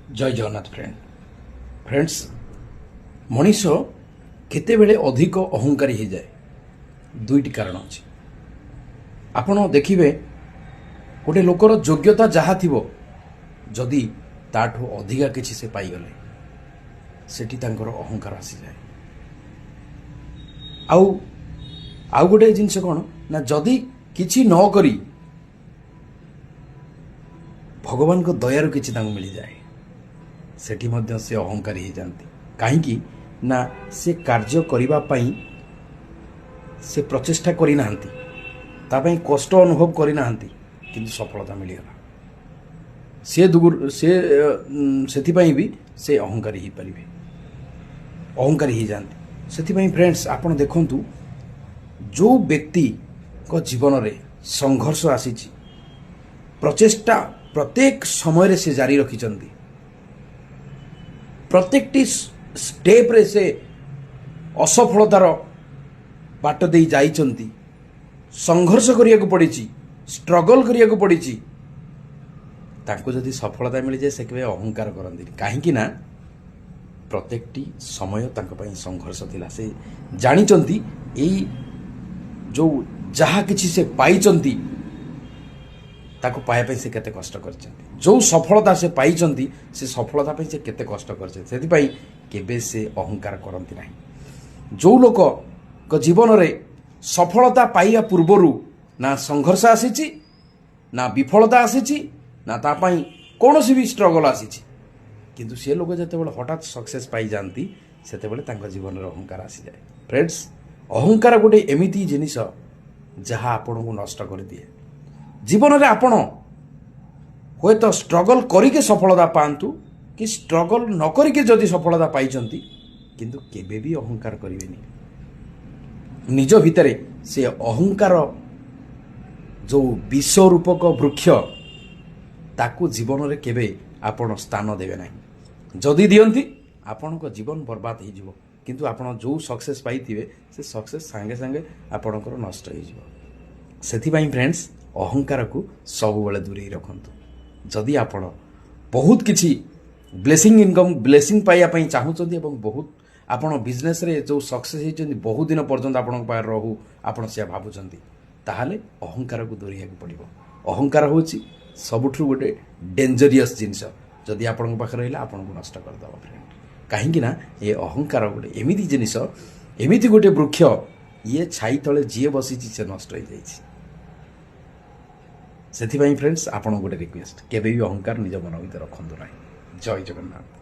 जय जगन्नाथ फ्रेंड्स मनीष केतेबेले अधिक अहंकारी हो जाए दुईटी कारण अच्छे आपण देखिए गोटे लोकर योग्यता जहाँ थी जदि ताठू अधिका किसी से पाईगले सेठी तांकर अहंकार आसी जाए आउ गोटे जिनस कौन ना जदि किछि न करी भगवान को दयारु किछि तांको मिल जाए सेठी मध्य से अहंकारी हो जाती कहीं ना से कार्य करिबा पई से प्रचेष्टा करि नाहंती तापई कष्ट अनुभव करि नाहंती किंतु सफलता मिलगला से भी से अहंकारी ही परिबे अहंकारी ही जाती से फ्रेंड्स आपण देखंतु जो व्यक्ति को जीवन रे संघर्ष आसी प्रचेष्टा प्रत्येक समय से जारी रखिचंती प्रत्येक स्टेप रे से असफलतार बाट दे जाइचंती संघर्ष करिया को पड़ी स्ट्रगल करिया को पड़ी तांको जदि सफलता मिल जाए से केबे अहंकार करंती कहीं ना प्रत्येकटी समय तांको पई संघर्ष थिला से जानिचंती एई जो जहा किछि से पाइचंती ताको पाया पे से केते कष्ट करचंती जो सफलता से पाइचंती से सफलता पे से केते कष्ट करचंती सेति पई केबे से अहंकार करंती नाही जो लोक को जीवन रे सफलता पाइया पूर्वरु ना संघर्ष आसीची ना विफलता आसीची ना ता पई कोनोसी भी स्ट्रगल आसीची किंतु से लोक जते बेले हठात सक्सेस पाई जानती सेते बेले तांको जीवन रे अहंकार आसी जाए फ्रेंड्स अहंकार गोटे एमिति जिनिस जहा आपन को नष्ट कर दिए जीवन रे आपण होय तो स्ट्रगल करिके सफलता पांतु कि स्ट्रगल न करिके जदि सफलता पाइचंती किंतु केबे भी अहंकार करिवेनी निज भितरे से अहंकार जो विश्व रूपक वृक्ष ताकू जीवन रे केबे आपण स्थान देबे नाही जदि दियंती आपण को जीवन बर्बाद हो जिवो किंतु आपण जो सक्सेस पाइथिबे से सक्सेस संगे संगे आपणकर नष्ट हो जिवो सेथि पई फ्रेंड्स अहंकार को सब बेले दूरे रखंतु जदि आपण बहुत किछि ब्लेसिंग इनकम ब्लेसिंग पाइया पई चाहूचंती एवं बहुत आपण बिजनेस रे जो सक्सेस होइचंती बहुत दिन पर्यंत आपण पार रहू आपण से भाबुचंती ताहाले अहंकार को दूरिया को पड़िबो अहंकार होची सबुठु गोटे डेंजरियस जिंस जदि आपण पाखे रहिला आपण को नष्ट कर दबो फ्रेंड कहीं ना ये अहंकार गोटे एमिति जिनिस एमिति गोटे वृक्ष ये छाई तले जीए बसी से नष्ट हो जाइए से फ्रेंड्स आपण गोटे रिक्वेस्ट केबे भी अहंकार निज मन भीतर रखंतु ना जय जगन्नाथ।